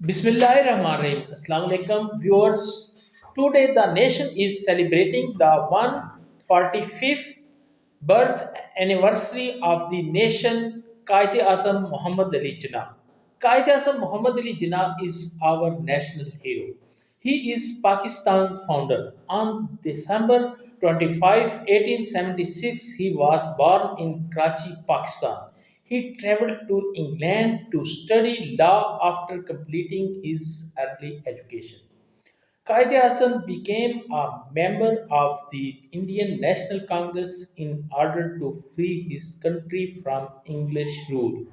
Bismillahirrahmanirrahim. Assalamu alaikum viewers. Today the nation is celebrating the 145th birth anniversary of the nation Qaid Azam Mohamad Ali Jinnah. Qaid Azam Mohamad Ali Jinnah is our national hero. He is Pakistan's founder. On December 25, 1876, he was born in Karachi, Pakistan. He traveled to England to study law after completing his early education. Qaid Azam became a member of the Indian National Congress in order to free his country from English rule.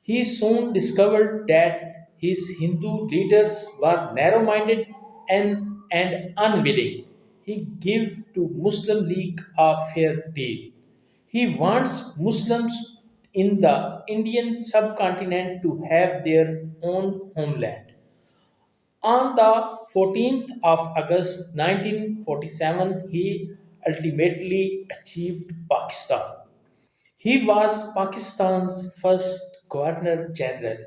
He soon discovered that his Hindu leaders were narrow minded and unwilling. He gave to Muslim League a fair deal. He wants Muslims in the Indian subcontinent to have their own homeland. On the 14th of August 1947, he ultimately achieved Pakistan. He was Pakistan's first Governor General.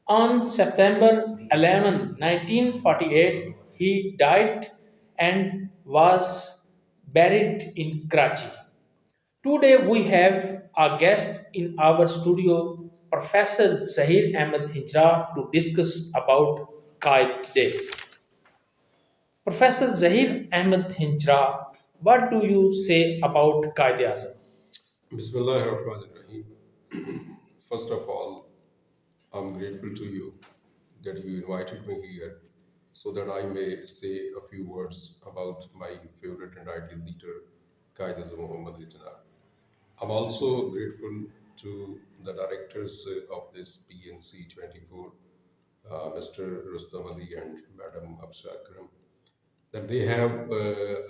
On September 11, 1948, he died and was buried in Karachi. Today we have a guest in our studio, Professor Zahir Ahmed Hanjra, to discuss about qaidday. Professor Zahir Ahmed Hanjra, what do you say about qaidday Azam? Bismillahirrahmanirrahim. First of all, I'm grateful to you that you invited me here so that I may say a few words about my favorite and ideal leader, Qaid Azam Mohamad. I'm also grateful to the directors of this PNC 24, Mr. Rustam Ali and Madam Afsha Akram, that they have,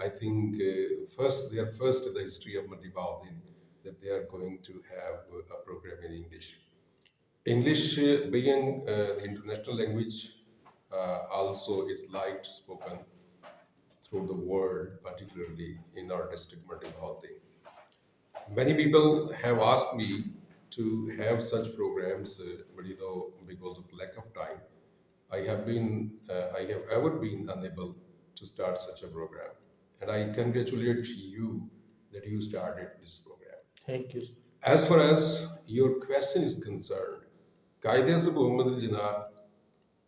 I think, they are first in the history of Mandi Baudin, that they are going to have a program in English. English, being the international language, also is liked, spoken through the world, particularly in our district, Mandi Baudin. Many people have asked me to have such programs, but because of lack of time, I have ever been unable to start such a program. And I congratulate you that you started this program. Thank you. As far as your question is concerned, Qaid-e-Azam Muhammad Jinnah,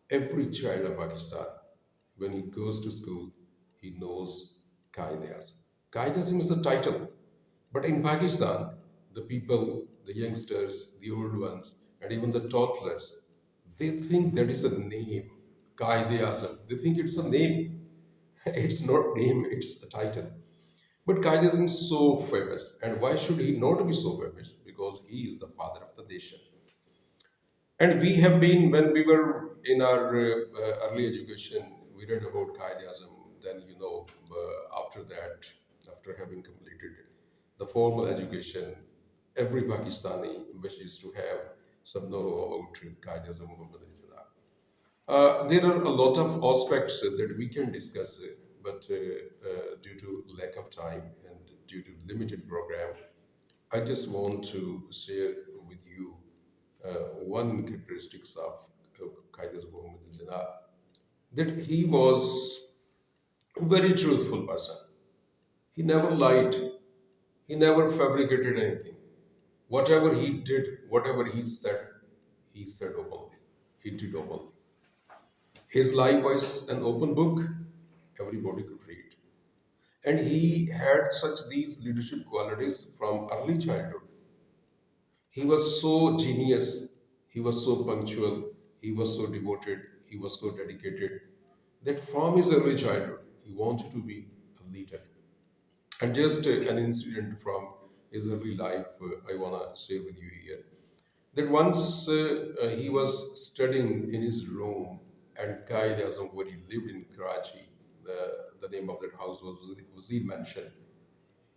every child of Pakistan, when he goes to school, he knows Qaid-e-Azam. Qaid-e-Azam is the title, but in Pakistan, the people, the youngsters, the old ones, and even the toddlers, they think that is a name, Qaid-e-Azam. They think it's a name. It's not name, it's a title. But Qaid is so famous. And why should he not be so famous? Because he is the father of the nation. And we have been, when we were in our early education, we read about Qaid Azam. Then, after that, after having completed the formal education, every Pakistani wishes to have some know about Qaid Azam Muhammad. There are a lot of aspects that we can discuss, but due to lack of time and due to limited program, I just want to share with you one characteristics of Qaid Muhammad Jinnah, that he was a very truthful person. He never lied. He never fabricated anything. Whatever he did, whatever he said openly. He did openly. His life was an open book, everybody could read. And he had such these leadership qualities from early childhood. He was so genius, he was so punctual, he was so devoted, he was so dedicated that from his early childhood, he wanted to be a leader. And just an incident from his early life, I want to share with you here. That once he was studying in his room, and Qaid Azam, where he lived in Karachi, the name of that house was Wazir Mansion.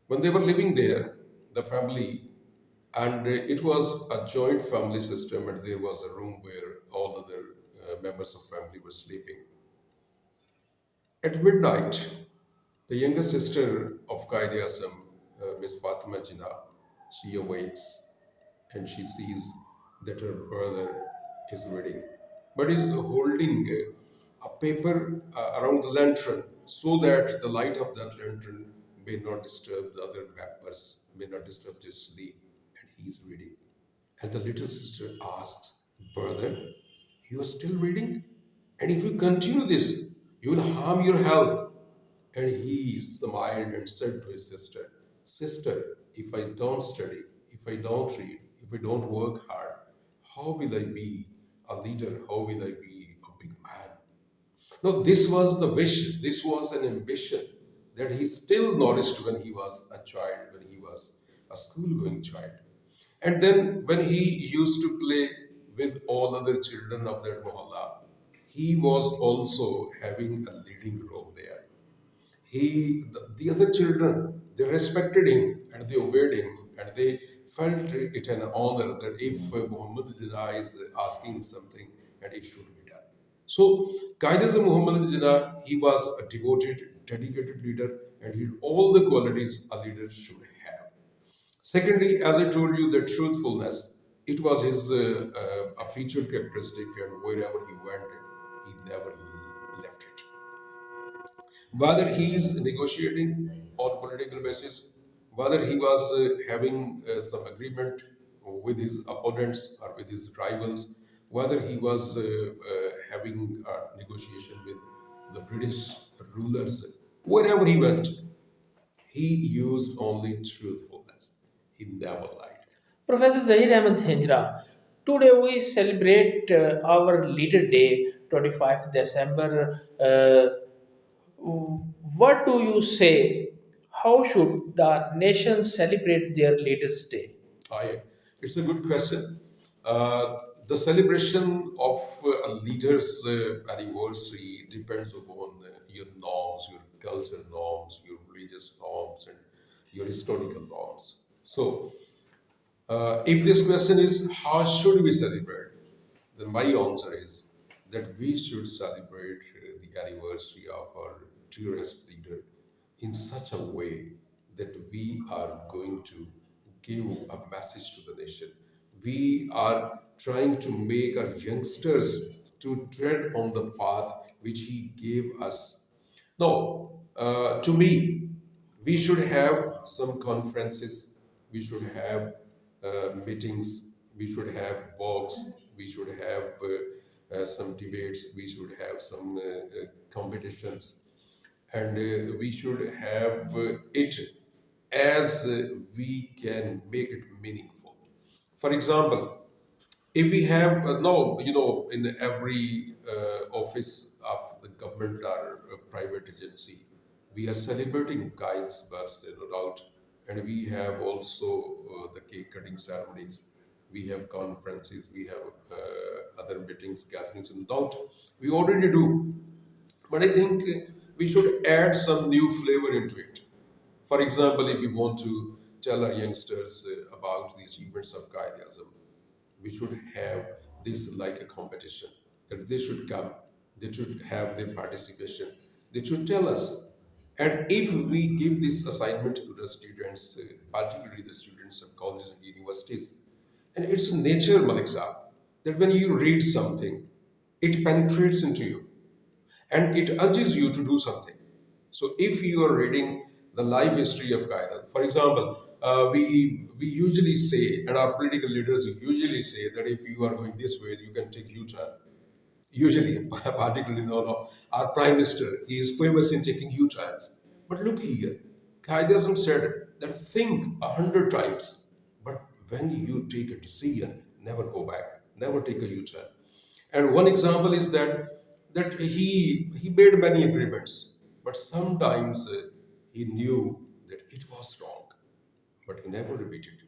When they were living there, the family, and it was a joint family system, and there was a room where all other members of family were sleeping. At midnight, the younger sister of Qaid Azam, Miss Fatima Jinnah, she awakes and she sees that her brother is reading. but is holding a paper around the lantern so that the light of that lantern may not disturb the other members, may not disturb their sleep, and he is reading. And the little sister asks, "Brother, you are still reading? And if you continue this, you will harm your health." And he smiled and said to his sister, "Sister, if I don't study, if I don't read, if I don't work hard, how will I be a leader? How will I be a big man?" No, this was the wish, this was an ambition that he still nourished when he was a child, when he was a school going child. And then when he used to play with all other children of that mohalla, he was also having a leading role there. The other children, they respected him and they obeyed him and they felt it an honor that if Muhammad Jinnah is asking something and it should be done. So, Qaid Muhammad Jinnah, he was a devoted, dedicated leader and he had all the qualities a leader should have. Secondly, as I told you, the truthfulness, it was his a featured characteristic, and wherever he went, he never left it. Whether he is negotiating on political basis, whether he was having some agreement with his opponents or with his rivals, whether he was having a negotiation with the British rulers, wherever he went, he used only truthfulness. He never lied. Professor Zahir Ahmed Hanjra, today we celebrate our Leader Day, 25th December. What do you say? How should the nation celebrate their Leaders Day? It's a good question. The celebration of a leader's anniversary depends upon your norms, your cultural norms, your religious norms, and your historical norms. So, if this question is how should we celebrate, then my answer is that we should celebrate the anniversary of our dearest leader in such a way that we are going to give a message to the nation. We are trying to make our youngsters to tread on the path which he gave us. Now, to me, we should have some conferences, we should have meetings, we should have walks, we should have some debates, we should have some competitions, and we should have it as we can make it meaningful. For example, if we have no, in every office of the government or a private agency, we are celebrating Qaid's birthday, no doubt, and we have also the cake cutting ceremonies. We have conferences, we have other meetings, gatherings, no doubt. We already do, but I think we should add some new flavor into it. For example, if we want to tell our youngsters about the achievements of Qaid Azam, we should have this like a competition, that they should come, they should have their participation, they should tell us. And if we give this assignment to the students, particularly the students of colleges and universities, and it's nature, Malik Saab, that when you read something, it penetrates into you and it urges you to do something. So if you are reading the life history of Qaeda, for example, we usually say, and our political leaders usually say that if you are going this way, you can take U-turn. Usually, particularly no, our prime minister, he is famous in taking U-turns. But look here, Qaidism said that think 100 times, but when you take a decision, never go back, never take a U-turn. And one example is that he made many agreements, but sometimes he knew that it was wrong, but he never repeated.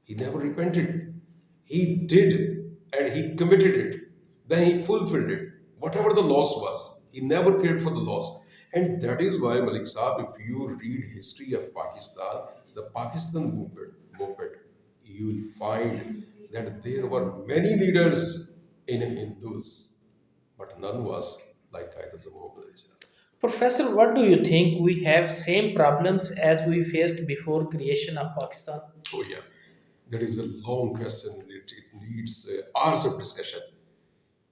He never repented. He did and he committed it. Then he fulfilled it. Whatever the loss was, he never cared for the loss. And that is why, Malik Saab, if you read history of Pakistan, the Pakistan movement, you will find that there were many leaders in Hindus, but none was like Qaid Azam Mohamad. Professor, what do you think? We have same problems as we faced before creation of Pakistan? Oh yeah, that is a long question. It needs hours of discussion.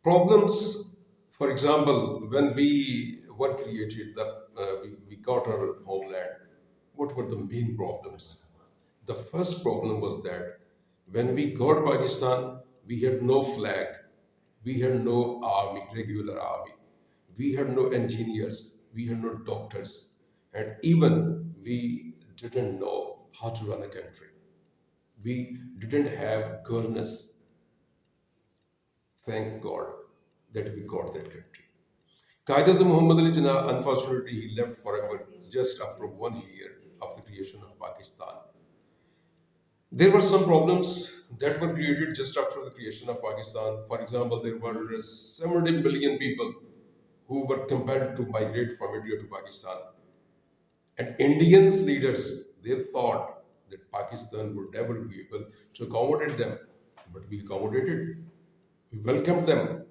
Problems, for example, when we were created, we got our homeland, what were the main problems? The first problem was that when we got Pakistan, we had no flag, we had no army, regular army, we had no engineers, we had no doctors, and even we didn't know how to run a country. We didn't have governance. Thank God that we got that country. Qaid Azam Mohamad Ali Jinnah, unfortunately, he left forever just after 1 year of the creation of Pakistan. There were some problems that were created just after the creation of Pakistan. For example, there were 70 million people who were compelled to migrate from India to Pakistan. And Indians leaders, they thought that Pakistan would never be able to accommodate them. But we accommodated, we welcomed them.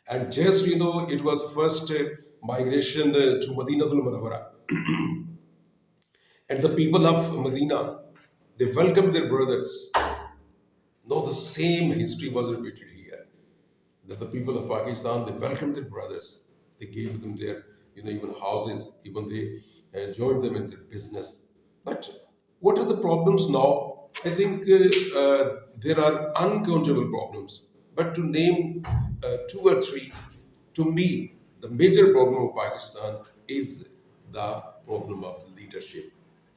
And just, it was first migration to Madinatul Munawwara. And the people of Medina, they welcomed their brothers. Now the same history was repeated here. That the people of Pakistan, they welcomed their brothers. They gave them their, even houses, even they joined them in their business. But what are the problems now? I think there are uncountable problems. But to name two or three, to me, the major problem of Pakistan is the problem of leadership.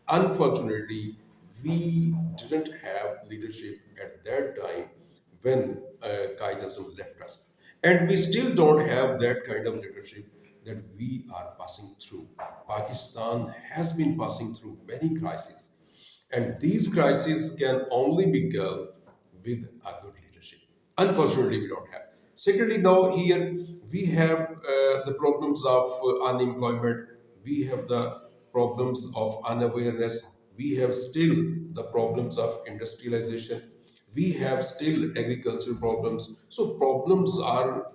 Unfortunately, we didn't have leadership at that time when Qaid Azam left us. And we still don't have that kind of leadership that we are passing through. Pakistan has been passing through many crises, and these crises can only be dealt with a good leadership. Unfortunately, we don't have. Secondly, now here we have the problems of unemployment, we have the problems of unawareness, we have still the problems of industrialization, we have still agricultural problems. So problems are,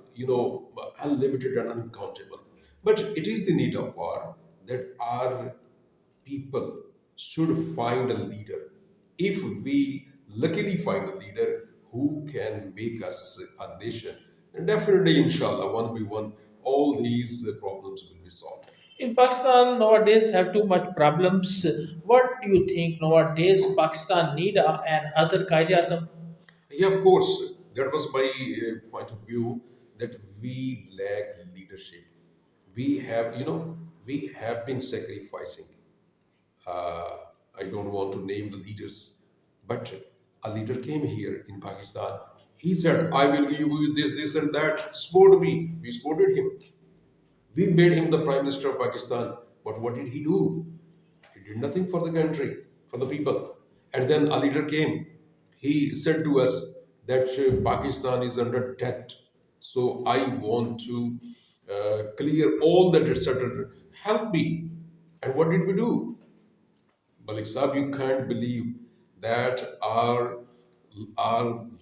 unlimited and uncountable. But it is the need of war that our people should find a leader. If we luckily find a leader who can make us a nation, then definitely, inshallah, one by one, all these problems will be solved. In Pakistan nowadays have too much problems. What do you think nowadays Pakistan need and other Qaidism? Yeah, of course, that was my point of view that we lack leadership. We have been sacrificing. uh, I don't want to name the leaders, but a leader came here in Pakistan. He said, I will give you this, this, and that. Support me. We supported him. We made him the Prime Minister of Pakistan. But what did he do? He did nothing for the country, for the people. And then a leader came. He said to us that Pakistan is under debt. So I want to clear all the debt settled. Help me. And what did we do? Malik Saab, you can't believe that our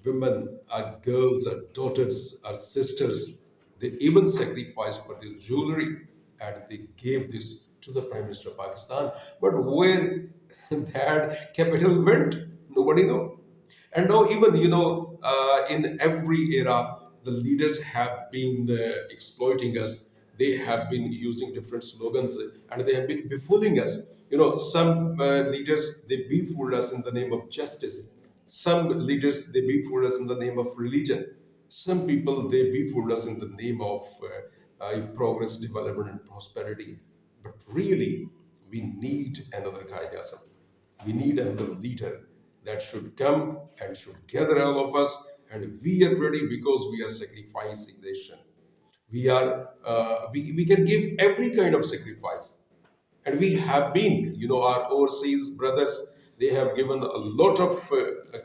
women, our girls, our daughters, our sisters, they even sacrificed for their jewelry and they gave this to the Prime Minister of Pakistan. But where that capital went, nobody knows. And now, even in every era, the leaders have been exploiting us. They have been using different slogans, and they have been befooling us. Some leaders they befooled us in the name of justice. Some leaders they befooled us in the name of religion. Some people they befooled us in the name of progress, development, and prosperity. But really, we need another Qaidasm. We need another leader that should come and should gather all of us, and we are ready because we are sacrificing nation. We can give every kind of sacrifice, and we have been, our overseas brothers, they have given a lot of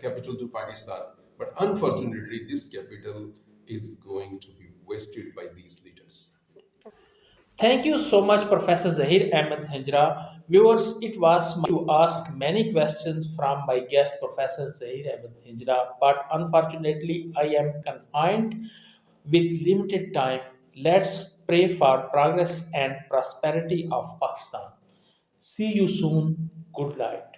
capital to Pakistan, but unfortunately, this capital is going to be wasted by these leaders. Thank you so much, Professor Zahir Ahmed Hanjra. Viewers, it was to ask many questions from my guest, Professor Zahir Ahmed Hanjra, but unfortunately, I am confined with limited time. Let's pray for progress and prosperity of Pakistan. See you soon. Good night.